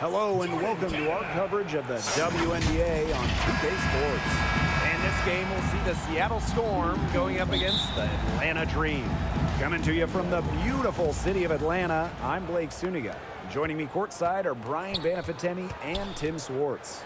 Hello and welcome to our coverage of the WNBA on 2K Sports. And this game will see the Seattle Storm going up against the Atlanta Dream. Coming to you from the beautiful city of Atlanta, I'm Blake Suniga. Joining me courtside are Brian Banafiteni and Tim Swartz.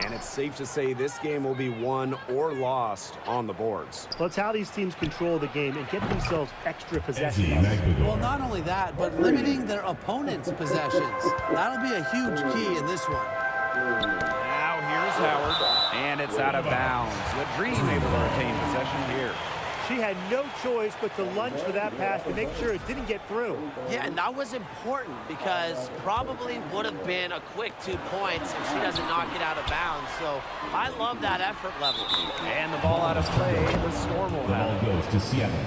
And it's safe to say this game will be won or lost on the boards. Well, it's how these teams control the game and get themselves extra possessions. Well, not only that, but limiting their opponent's possessions. That'll be a huge key in this one. Now here's Howard, and it's out of bounds. The Dream able to retain possession here. She had no choice but to lunge for that pass to make sure it didn't get through. Yeah, and that was important because probably would have been a quick 2 points if she doesn't knock it out of bounds. So I love that effort level. And the ball out of play, the Storm will have it. Goes to Seattle.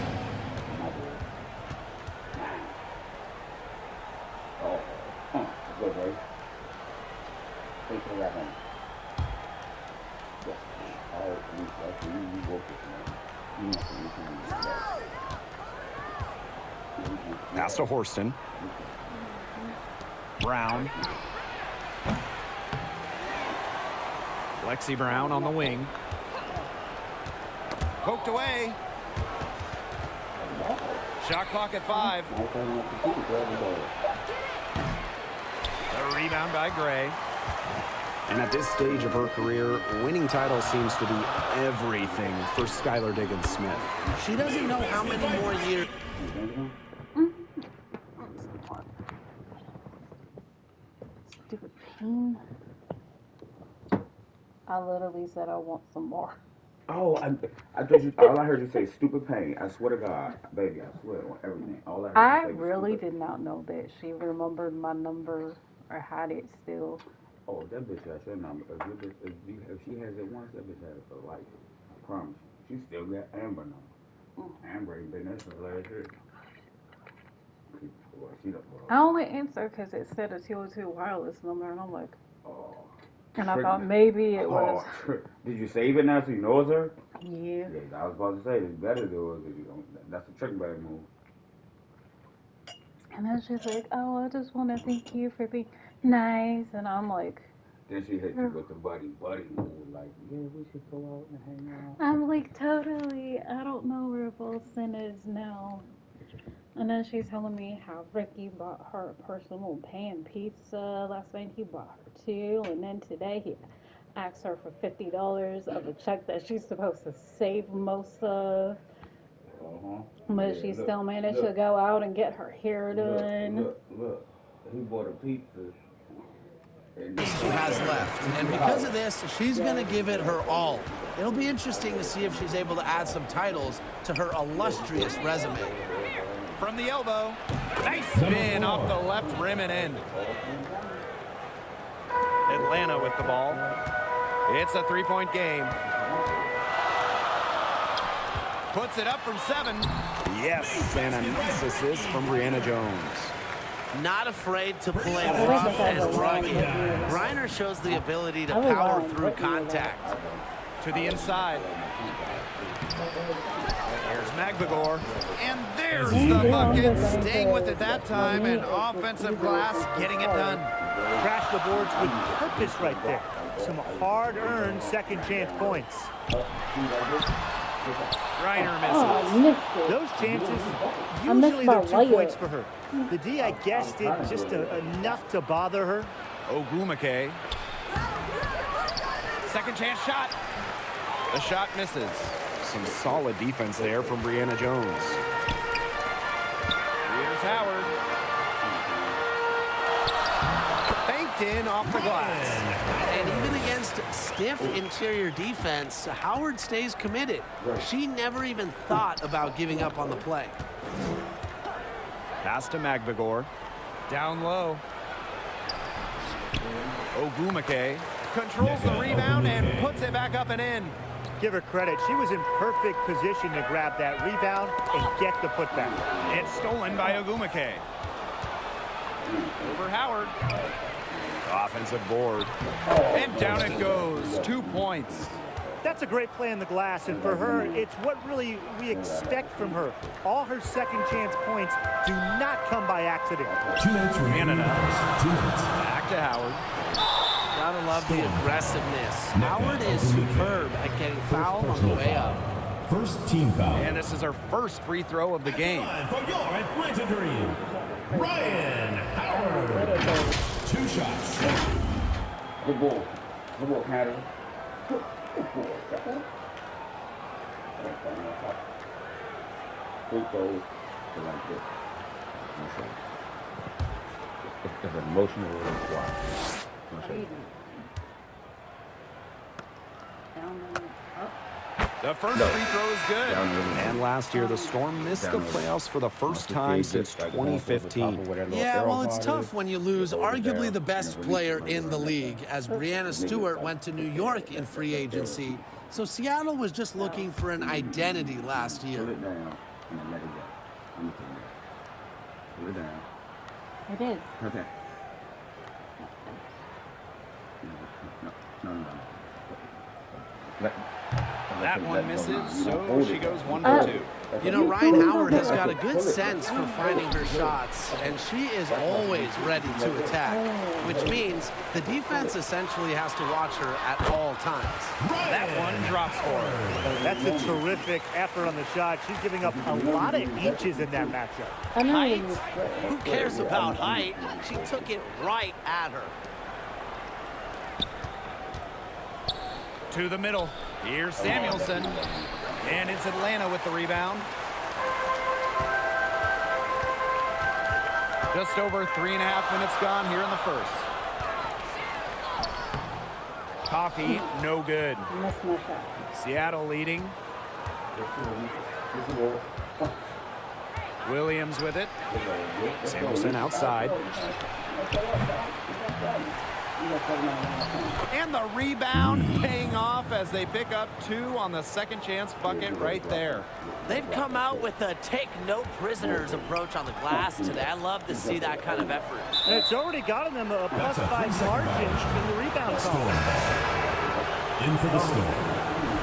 Good, right? Take 11. Yes. You work with me. Pass to Horston. Brown. Lexi Brown on the wing. Poked away. Shot clock at 5. The rebound by Gray. And at this stage of her career, winning titles seems to be everything for Skylar Diggins-Smith. She doesn't know how many more years. Stupid pain. I literally said I want some more. Oh, I thought you. All I heard you say stupid pain. I swear to God, baby, I swear on everything. All I heard I you say was really stupid. did not know that she remembered my number or had it still. Oh, that bitch has your number. If she has it once, that bitch has it for life. I promise you. She still got Amber number. Amber ain't been there since last year. Boy, she done brought- I only answered because it said a 202 wireless number, and I'm like, Oh. and I thought maybe it was. Did you save it now so you know it's her? Yeah. Yeah, I was about to say, it's better do it if you don't. That's a trick bag move. And then she's like, oh, I just want to thank you for being nice. And I'm like, Then she hit you with the buddy move, like, yeah, we should go out and hang out. I'm like, totally. I don't know where Wilson is now. And then she's telling me how Ricky bought her a personal pan pizza. Last night he bought her 2. And then today he asked her for $50 of a check that she's supposed to save most of. But Yeah, she look, still managed look. to go out and get her hair done. Look. He bought a pizza. And She has left. And because of this, she's going to give it her all. It'll be interesting to see if she's able to add some titles to her illustrious resume. From the elbow. Nice spin off the left rim and in. Atlanta with the ball. It's a 3-point game. Puts it up from 7. Yes, and a nice assist from Brianna Jones. Not afraid to play rough and rugged. Griner shows the ability to power through contact. To the inside. Here's Magbagor. And there's the bucket. Staying with it that time, and offensive glass getting it done. Crash the boards with purpose right there. Some hard-earned second-chance points. Griner Oh, I misses. missed it. Those chances, I missed usually my they're 2 layup. points for her. The D, I guess, did just enough to bother her. Ogumake. Second chance shot. The shot misses. Some solid defense there from Brianna Jones. Here's Howard. Banked in off the glass. And even against stiff interior defense, Howard stays committed. She never even thought about giving up on the play. Pass to Magbagor. Down low. Ogumake controls the rebound and puts it back up and in. Give her credit. She was in perfect position to grab that rebound and get the putback. It's stolen by Ogumake. Over Howard. Offensive board. And down it goes. 2 points. That's a great play in the glass, and for her, it's what really we expect from her. All her second chance points do not come by accident. 2 minutes remaining. Canada. 2 minutes. Back to Howard. Gotta love the aggressiveness. Howard is superb at getting fouled on the way up. First team foul. And this is her first free throw of the game. For your Atlanta Dream, Ryan Howard. 2 shots. Good ball. Good ball, Canada. Good ball, Canada. Free throws. Like this. It's an emotional watch. Down and up. The first free throw is good. And last year, the Storm missed the playoffs for the first time since 2015. Yeah, well, it's tough when you lose arguably the best player in the league, as Brianna Stewart went to New York in free agency. So Seattle was just looking for an identity last year. Pull it down and let it go. I'm gonna pull it down. It is. Okay. No. That one misses, so she goes 1 for 2. You know, Ryan Howard has got a good sense for finding her shots, and she is always ready to attack, which means the defense essentially has to watch her at all times. That one drops for her. That's a terrific effort on the shot. She's giving up a lot of inches in that matchup. I know. Height? Who cares about height? She took it right at her. To the middle. Here's Samuelson. And it's Atlanta with the rebound. Just over 3.5 minutes gone here in the first. Coffee, no good. Missed my shot. Seattle leading. Williams with it. Samuelson outside. And the rebound paying off as they pick up 2 on the second chance bucket right there. They've come out with a take no prisoners approach on the glass today. I love to see that kind of effort. And it's already gotten them a +5 margin in the rebound column. In for the Storm,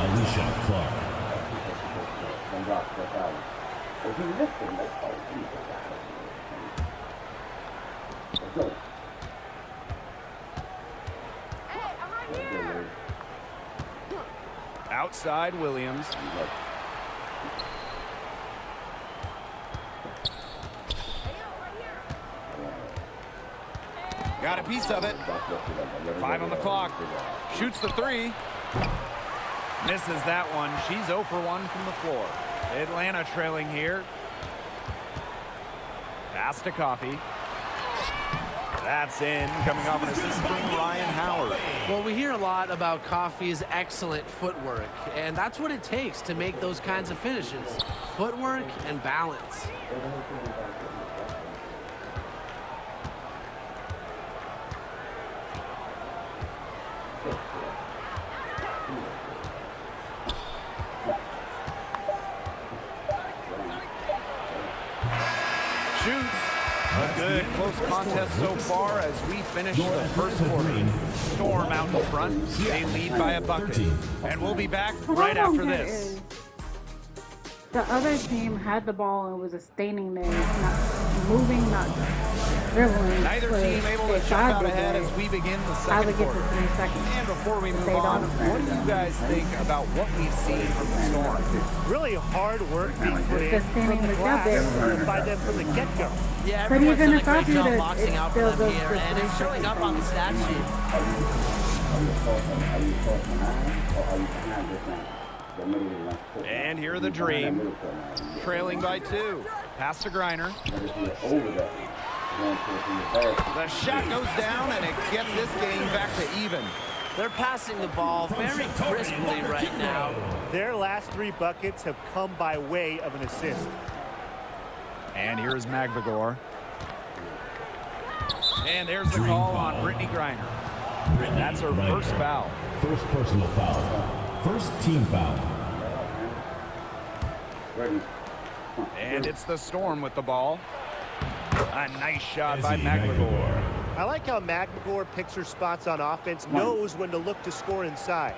Alicia Clark. Outside Williams. Got a piece of it. 5 on the clock. Shoots the 3. Misses that one. She's 0 for 1 from the floor. Atlanta trailing here. Pass to Coffee. That's in, coming off an assist from Ryan Howard. Well, we hear a lot about Coffey's excellent footwork, and that's what it takes to make those kinds of finishes. Footwork and balance. Shoots. A good close contest so far as we finish the first quarter. Storm out in front. They lead by a bucket. And we'll be back right after this. The other team had the ball and was just standing there, not moving, not dribbling. Neither but team able to if jump I out was ahead there, as we begin the I second would get to quarter. 3 seconds. And before we move They on, don't. what do you guys think about what we've seen from the Storm? Really hard work being put in Just standing from the glass together. by them from the get-go. Yeah, But everyone's even done a if I great do job that, boxing it out for still them goes here, to and it's 3 showing up on the stat sheet. And here are the Dream, trailing by 2. Pass to Griner. The shot goes down, and it gets this game back to even. They're passing the ball very crisply right now. Their last 3 buckets have come by way of an assist. And here's Magvagor. And there's the call on Brittany Griner. That's her first foul. First personal foul. First team foul. And it's the Storm with the ball. A nice shot by Magvagor. I like how McMagor picks her spots on offense, knows when to look to score inside.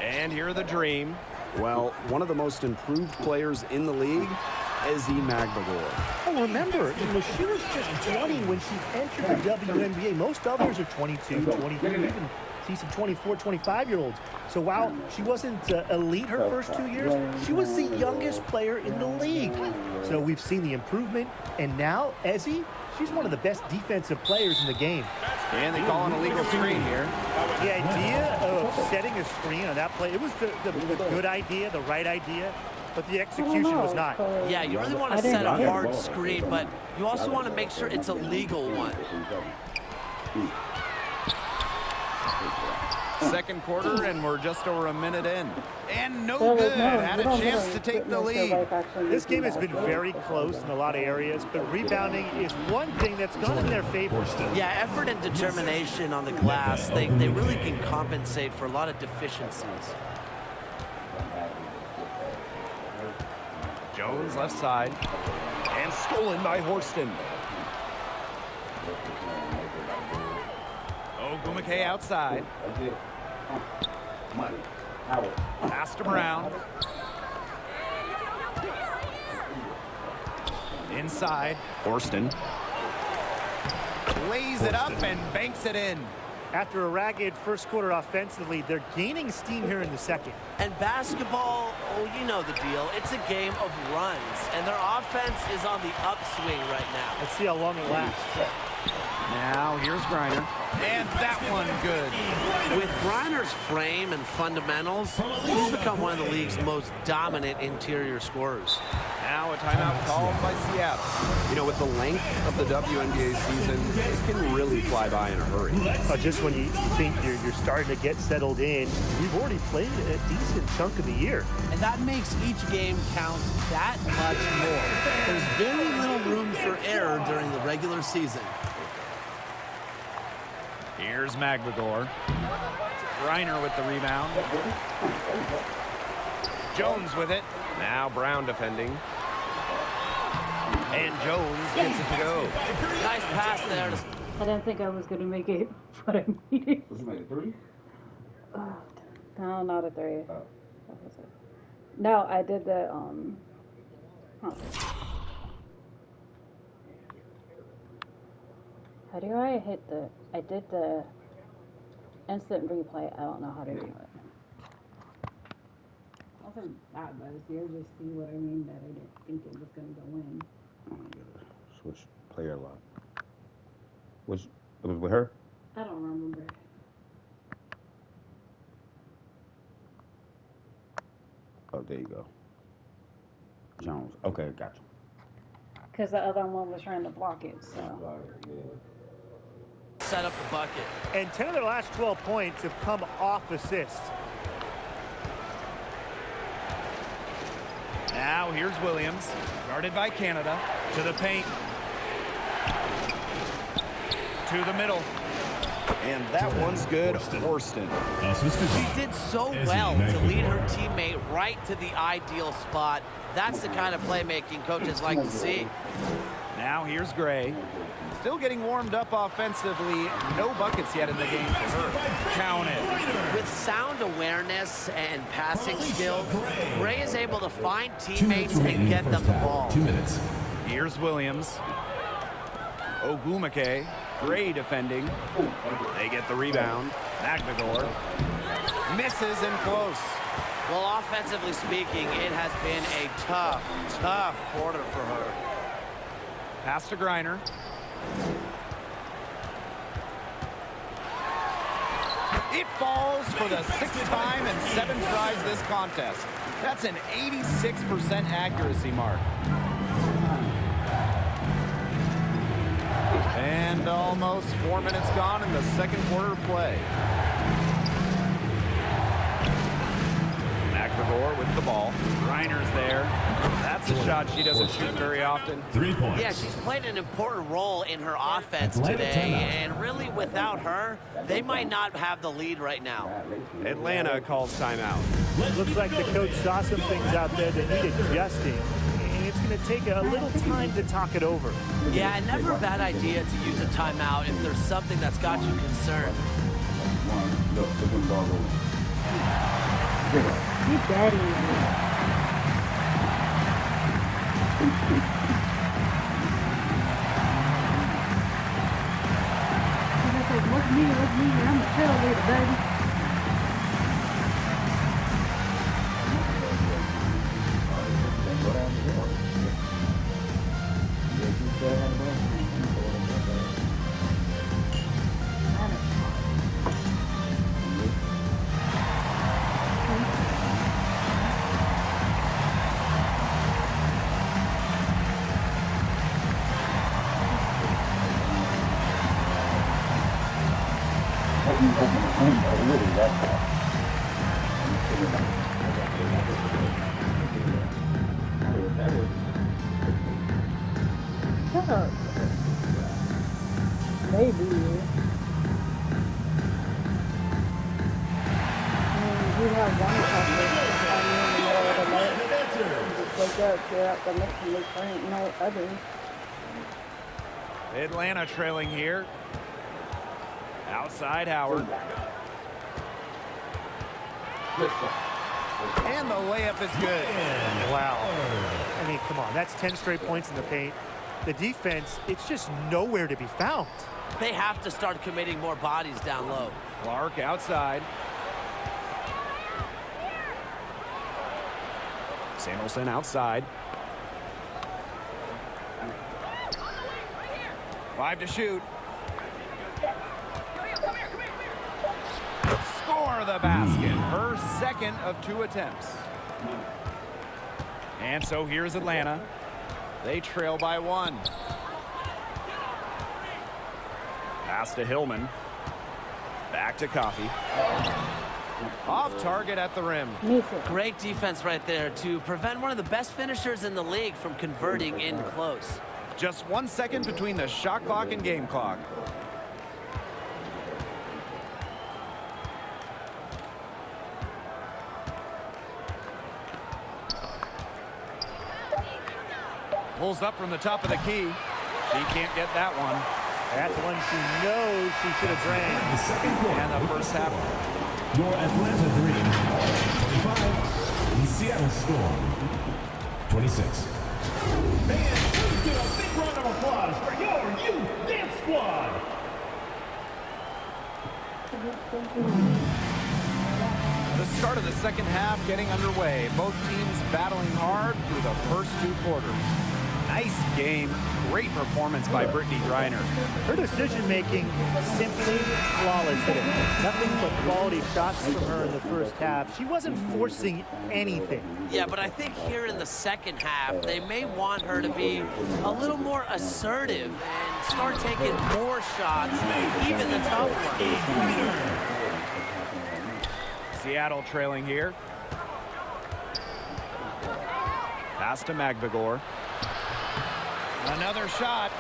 And here are the Dream. Well, one of the most improved players in the league, Izzy Magbagor. Oh, remember, she was just 20 when she entered the WNBA. Most others are 22, 23, even see some 24, 25-year-olds. So while she wasn't elite her first 2 years, she was the youngest player in the league. So we've seen the improvement, and now Izzy, she's one of the best defensive players in the game. And they call an illegal screen here. The idea of setting a screen on that play, it was the good idea, the right idea, but the execution was not. Yeah, you really want to set a hard screen, but you also want to make sure it's a legal one. Second quarter, and we're just over a minute in. And no good. Had a chance to take the lead. This game has been very close in a lot of areas, but rebounding is one thing that's gone in their favor. Yeah, effort and determination on the glass, they really can compensate for a lot of deficiencies. Jones left side. And stolen by Horston. Ogumake outside. Pass to Brown. Inside. Horston. Lays it up and banks it in. After a ragged first quarter offensively, they're gaining steam here in the second. And basketball, oh, you know the deal. It's a game of runs, and their offense is on the upswing right now. Let's see how long it lasts. Now here's Griner. And that one good. With Griner's frame and fundamentals, he's become one of the league's most dominant interior scorers. Now a timeout called by Seattle. You know, with the length of the WNBA season, it can really fly by in a hurry. Just when you think you're starting to get settled in, we've already played a decent chunk of the year. And that makes each game count that much more. There's very little room for error during the regular season. Here's Magbagor. Griner with the rebound. Jones with it. Now Brown defending. And Jones gets it to go. Nice pass there. I didn't think I was going to make it, but I made it. Was it like a 3? No, not a 3. Oh. What was it? No, I did the, How do I hit the... I did the instant replay. I don't know how to do it. Wasn't that bad. You'll just see what I mean, that I didn't think it was going to go in. Switch player lock. Which, it was with her? I don't remember. Oh, there you go. Jones. Okay, gotcha. Because the other one was trying to block it, so... Set up the bucket. And 10 of their last 12 points have come off assists. Now here's Williams. Guarded by Canada. To the paint. To the middle. And that one's good. Horston. She did so well to lead her teammate right to the ideal spot. That's the kind of playmaking coaches like to see. Now here's Gray. Still getting warmed up offensively. No buckets yet in the game for her. Count it. With sound awareness and passing skills, Gray is able to find teammates and get them the ball. 2 minutes. Here's Williams. Ogumake. Gray defending. They get the rebound. Magbagor. Misses and close. Well, offensively speaking, it has been a tough quarter for her. Pass to Griner. It falls for the 6th time and 7 tries this contest. That's an 86% accuracy mark. And almost 4 minutes gone in the second quarter of play. Magbagor with the ball. Griner's there. That's a shot she doesn't shoot very often. 3 points. Yeah, she's played an important role in her offense today, and really without her, they might not have the lead right now. Atlanta calls timeout. Looks like the coach saw some things out there that need adjusting, and it's going to take a little time to talk it over. Yeah, never a bad idea to use a timeout if there's something that's got you concerned. You daddy. Look me, I'm a cheerleader, baby. Shut up. Maybe. You have one topic in the middle of the night. Just wake up, clear out the mix, and look for no others. Atlanta trailing here. Outside Howard. And the layup is good. Wow. I mean, come on. That's 10 straight points in the paint. The defense, it's just nowhere to be found. They have to start committing more bodies down low. Clark outside. Samuelson outside. 5 to shoot. Score the basket. Her second of 2 attempts. And so here's Atlanta. They trail by 1. Pass to Hillman. Back to Coffey. Off target at the rim. Great defense right there to prevent one of the best finishers in the league from converting in close. Just 1 second between the shot clock and game clock. Pulls up from the top of the key. She can't get that one. That's one she knows she should have drained. The second quarter. And the first half. Your Atlanta Dream, 25. The Seattle Storm, 26. Man, please give a big round of applause for your youth dance squad. The start of the second half getting underway. Both teams battling hard through the first 2 quarters. Nice game. Great performance by Brittany Griner. Her decision-making simply flawless today. Nothing but quality shots from her in the first half. She wasn't forcing anything. Yeah, but I think here in the second half, they may want her to be a little more assertive and start taking more shots, even the tough ones. Seattle trailing here. Pass to Magbagor. Another shot.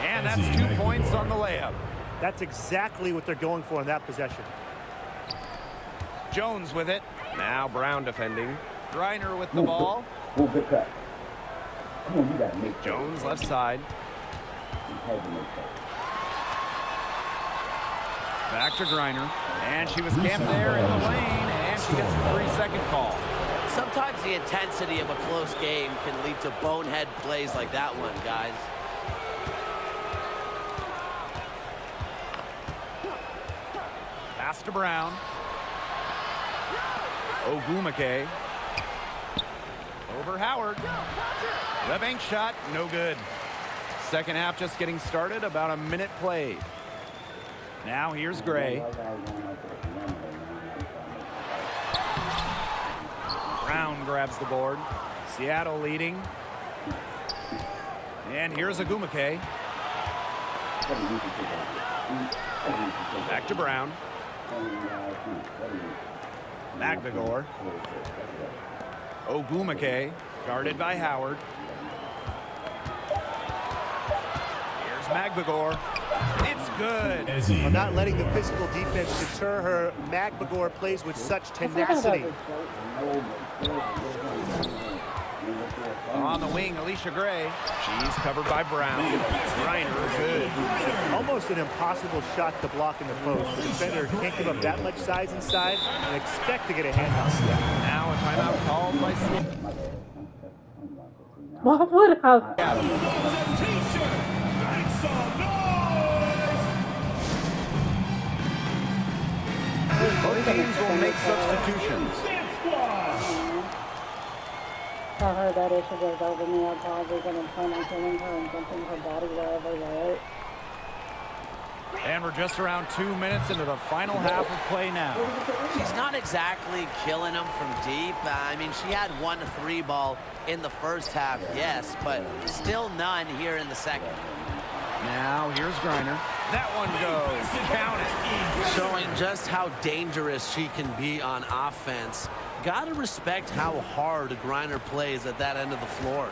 And that's 2 points on the layup. That's exactly what they're going for in that possession. Jones with it. Now Brown defending. Griner with the ball. Jones left side. Back to Griner. And she was camped there in the lane. And she gets the 3-second call. Sometimes the intensity of a close game can lead to bonehead plays like that one, guys. Pass to Brown. Ogumake. Over Howard. The bank shot, no good. Second half just getting started, about a minute played. Now here's Gray. Brown grabs the board. Seattle leading. And here's Ogumake. Back to Brown. Magbagor. Ogumake, guarded by Howard. Here's Magbagor. It's good. Well, not letting the physical defense deter her. Magbagor plays with such tenacity. On the wing, Alicia Gray. She's covered by Brown. Griner, good. Almost almost an impossible shot to block in the post. The defender can't give up that much size inside and expect to get a hand on it. Now a timeout called by Seattle. What would have? Both teams will make substitutions. Tell her that if she goes over me, I'm probably going to plan on killing her and dumping her body wherever we're at. And we're just around 2 minutes into the final half of play now. She's not exactly killing them from deep. I mean, she had 1 3 ball in the first half, yes, but still none here in the second. Now here's Griner. That one goes. Count it. Showing just how dangerous she can be on offense. Gotta respect how hard Griner plays at that end of the floor.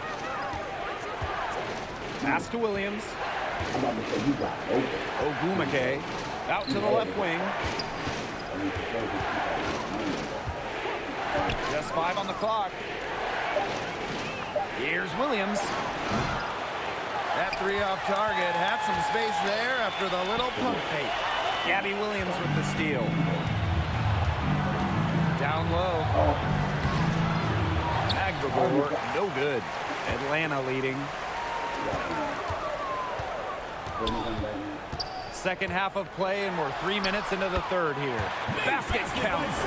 Pass to Williams. Ogumake out to the left wing. Just 5 on the clock. Here's Williams. That 3 off target had some space there after the little pump fake. Gabby Williams with the steal. Down low. Agbagor, no good. Atlanta leading. Second half of play, and we're 3 minutes into the third here. Basket counts.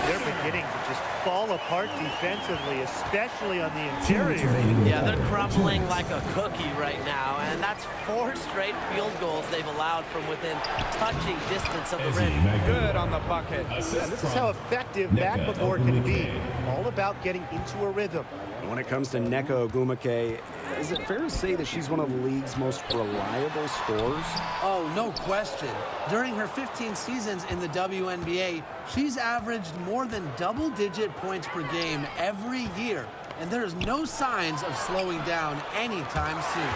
They're beginning to just fall apart defensively, especially on the interior. Yeah, they're crumbling like a cookie right now, and that's 4 straight field goals they've allowed from within touching distance of the rim. Good on the bucket. Yeah, this is how effective Agbagor can be. All about getting into a rhythm. When it comes to Nneka Ogumake, is it fair to say that she's one of the league's most reliable scorers? Oh, no question. During her 15 seasons in the WNBA, she's averaged more than double-digit points per game every year, and there's no signs of slowing down anytime soon.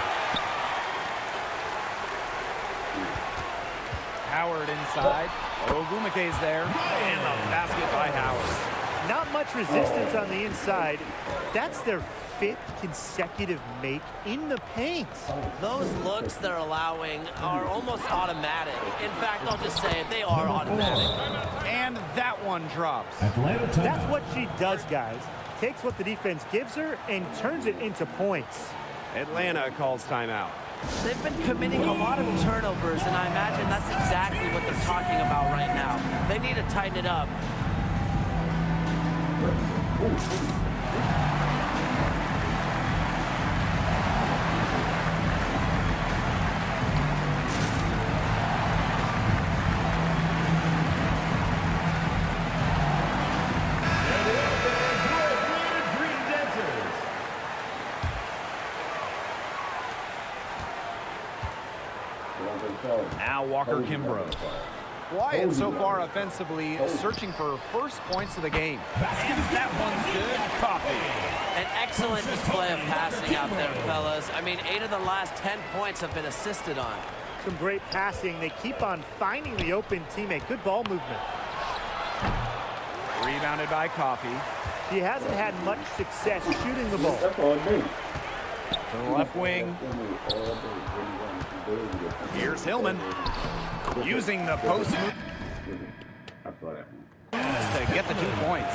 Howard inside. Ogumake's there. And the basket by Howard. Not much resistance on the inside. That's their 5th consecutive make in the paint. Those looks they're allowing are almost automatic. In fact, I'll just say it, they are automatic. And that one drops. That's what she does, guys. Takes what the defense gives her and turns it into points. Atlanta calls timeout. They've been committing a lot of turnovers, and I imagine that's exactly what they're talking about right now. They need to tighten it up. Now Walker Kimbrough. Quiet so far offensively, searching for first points of the game. And that one's good. Coffee. An excellent display of passing out there, fellas. I mean, 8 of the last 10 points have been assisted on. Some great passing. They keep on finding the open teammate. Good ball movement. Rebounded by Coffee. He hasn't had much success shooting the ball. To the left wing. Here's Hillman. Using the post move to get the 2 points.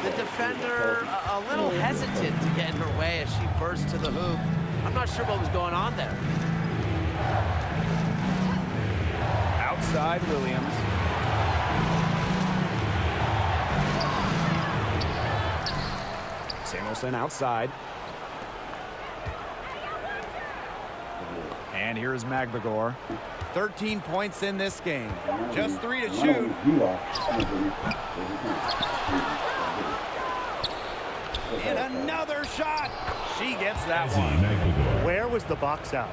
The defender a little hesitant to get in her way as she burst to the hoop. I'm not sure what was going on there. Outside Williams. Samuelson outside. And here's Agbagor. 13 points in this game. Just 3 to shoot. And another shot. She gets that one. Where was the box out?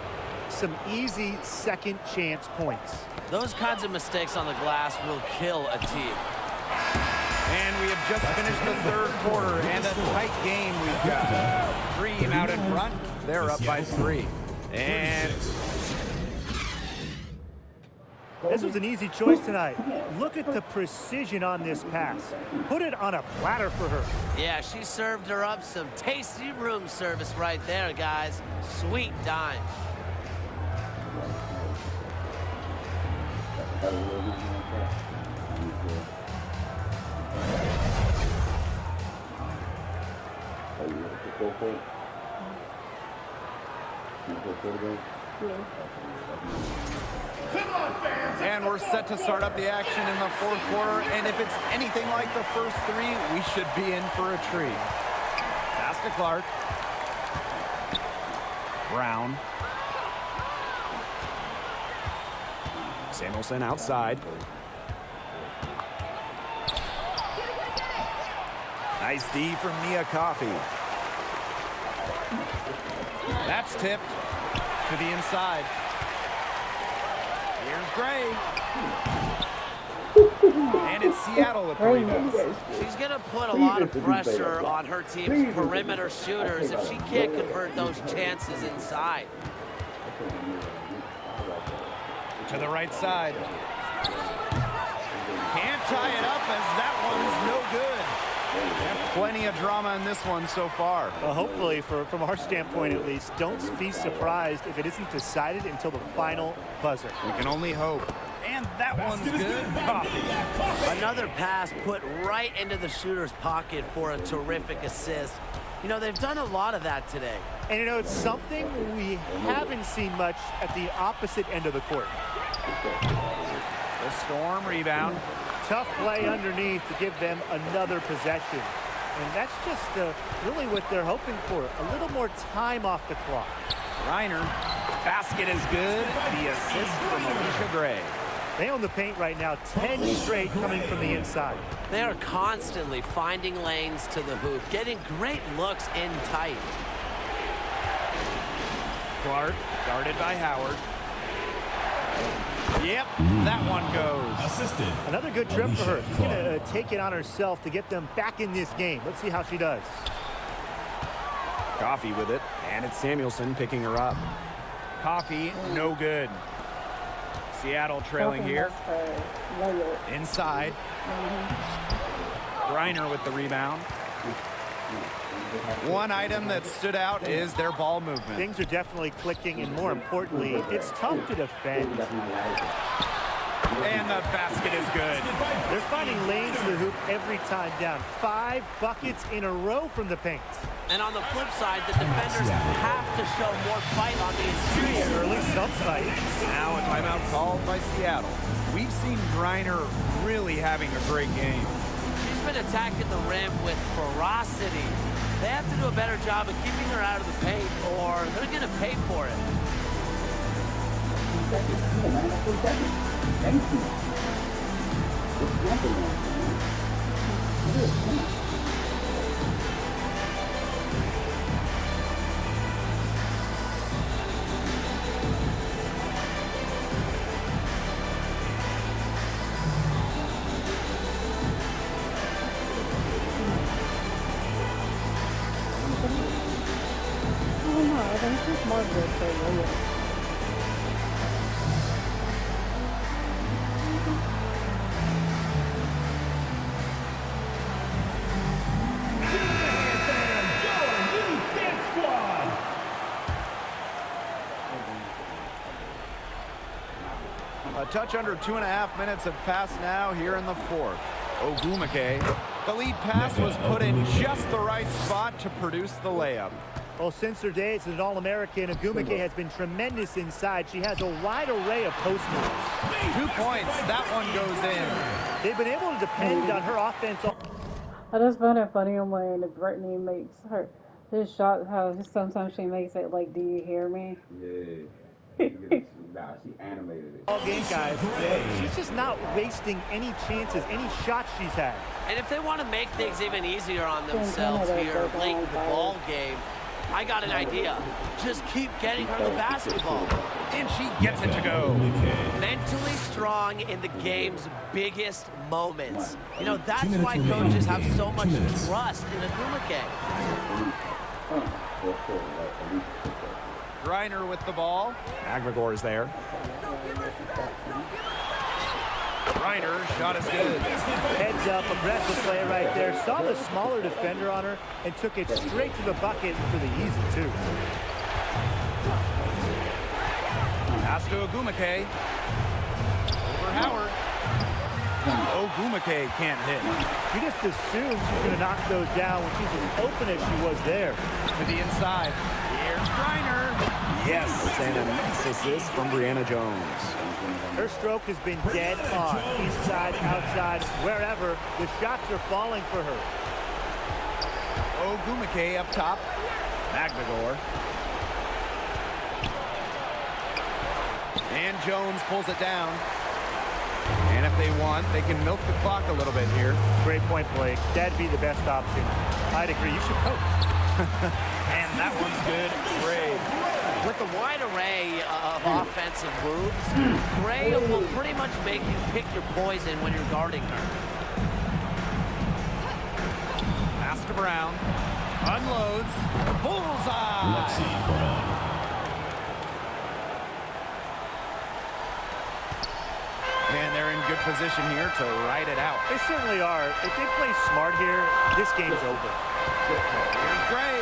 Some easy second chance points. Those kinds of mistakes on the glass will kill a team. And we have just finished the third quarter and a tight game we've got. Dream out in front. They're up by 3. And this was an easy choice tonight. Look at the precision on this pass. Put it on a platter for her. Yeah, she served her up some tasty room service right there, guys. Sweet dime. And we're set to start up the action in the fourth quarter. And if it's anything like the first three, we should be in for a treat. Pass to Clark. Brown. Samuelson outside. Nice D from Mia Coffey. That's tipped to the inside. Here's Gray. And it's Seattle with the rebound. She's going to put a lot of pressure on her team's perimeter shooters if she can't convert those chances inside. To the right side. Can't tie it up as that one's no good. Plenty of drama in this one so far. Well, hopefully, from our standpoint at least, don't be surprised if it isn't decided until the final buzzer. We can only hope. And that one's good. Coffee. Another pass put right into the shooter's pocket for a terrific assist. You know, they've done a lot of that today. And, you know, it's something we haven't seen much at the opposite end of the court. The Storm rebound. Tough play underneath to give them another possession. And that's just really what they're hoping for. A little more time off the clock. Reiner. Basket is good. The assist from Alicia Gray. They own the paint right now, 10 straight coming from the inside. They are constantly finding lanes to the hoop, getting great looks in tight. Clark, guarded by Howard. Yep, that one goes. Assisted. Another good trip for her. She's going to take it on herself to get them back in this game. Let's see how she does. Coffee with it, and it's Samuelson picking her up. Coffee, no good. Seattle trailing here. Inside. Reiner with the rebound. One item that stood out is their ball movement. Things are definitely clicking, and more importantly, it's tough to defend. And the basket is good. They're finding lanes to the hoop every time down. 5 buckets in a row from the paint. And on the flip side, the defenders have to show more fight on the interior. Or at least some fight. Now a timeout called by Seattle. We've seen Reiner really having a great game. She's been attacking the rim with ferocity. They have to do a better job of keeping her out of the paint, or they're going to pay for it. Oh no, I think it's just more good for you. A touch under 2.5 minutes have passed now here in the fourth. Ogumake. The lead pass was put in just the right spot to produce the layup. Well, since her days as an All-American, Ogumake has been tremendous inside. She has a wide array of post moves. 2 points. That one goes in. They've been able to depend on her offense. I just find it funny when Brittany makes her this shot, how sometimes she makes it like, do you hear me? Yeah. Nah, she animated it. All game, guys. She's just not wasting any chances, any shots she's had. And if they want to make things even easier on themselves here late in the ball game, I got an idea. Just keep getting her the basketball. And she gets it to go. Mentally strong in the game's biggest moments. You know, that's why coaches have so much trust in Ogumake. Reiner with the ball. Agregor is there. Reiner, shot is good. Heads up, aggressive play right there. Saw the smaller defender on her and took it straight to the bucket for the easy two. Pass to Ogumake. Howard. Ogumake can't hit. She just assumes she's going to knock those down when she's as open as she was there. To the inside. Here's Griner. Yes, and a nice assist from Brianna Jones. Her stroke has been dead on. Inside, outside, wherever. The shots are falling for her. Ogumake up top. Magdagor. And Jones pulls it down. And if they want, they can milk the clock a little bit here. Great point, Blake. That'd be the best option. I'd agree. You should coach. And that one's good. Gray. With the wide array of offensive moves, Gray will pretty much make you pick your poison when you're guarding her. Pass to Brown. Unloads. Bullseye. Let's see, Brown. And they're in good position here to ride it out. They certainly are. If they play smart here, this game's over. Here's Gray.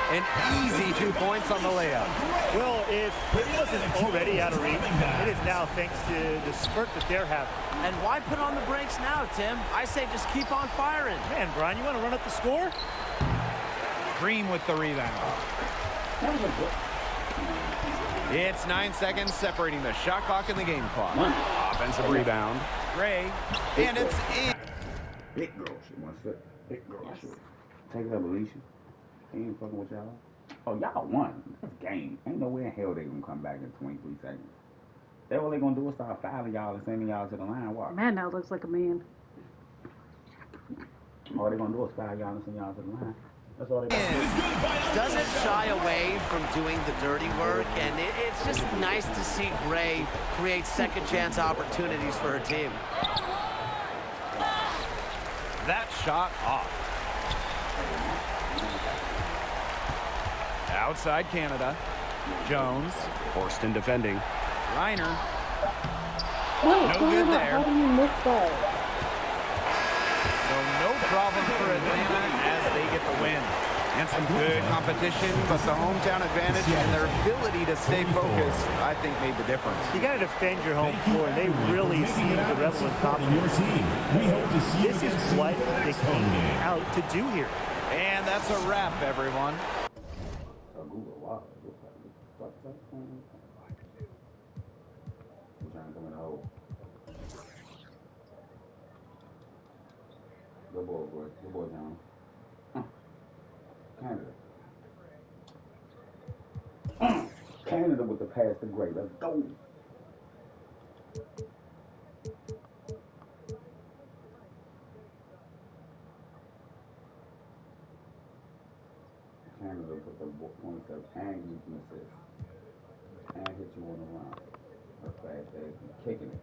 An easy 2 points on the layup. Well, if it wasn't already out of reach, it is now thanks to the spurt that they're having. And why put on the brakes now, Tim? I say just keep on firing. Man, Brian, you want to run up the score? Green with the rebound. It's 9 seconds separating the shot clock and the game clock. Offensive rebound. Gray. And it's in. Big girl shit. One sec. Big girl shit. Take it up, Alicia. He ain't fucking with y'all. Oh, y'all won. That's game. Ain't no way in hell they gonna come back in 23 seconds. That's what they gonna do is start fouling y'all and sending y'all to the line. What? Man now looks like a man. All they gonna do is foul y'all and send y'all to the line. That's all they gonna do. Doesn't shy away from doing the dirty work, and it's just nice to see Gray create second chance opportunities for her team. That shot off. Outside Canada. Jones. Horston defending. Reiner. Wait, No good there. how do you miss that? So no problem for Atlanta as they get the win. And some good competition, but the hometown advantage and their ability to stay focused, I think, made the difference. You got to defend your home floor, and they really seem the Rebel in Your confidence. team. We hope to see you This is against you what they next home came game. out to do here. And that's a wrap, everyone. Google, wow. What the fuck? We're trying to come in the hole. Good boy, boy. Good boy, John. Canada. Canada with the pass to Gray. Let's go. Canada put the points up and you can assist. And hit you on the line. Her fast ass and kicking it.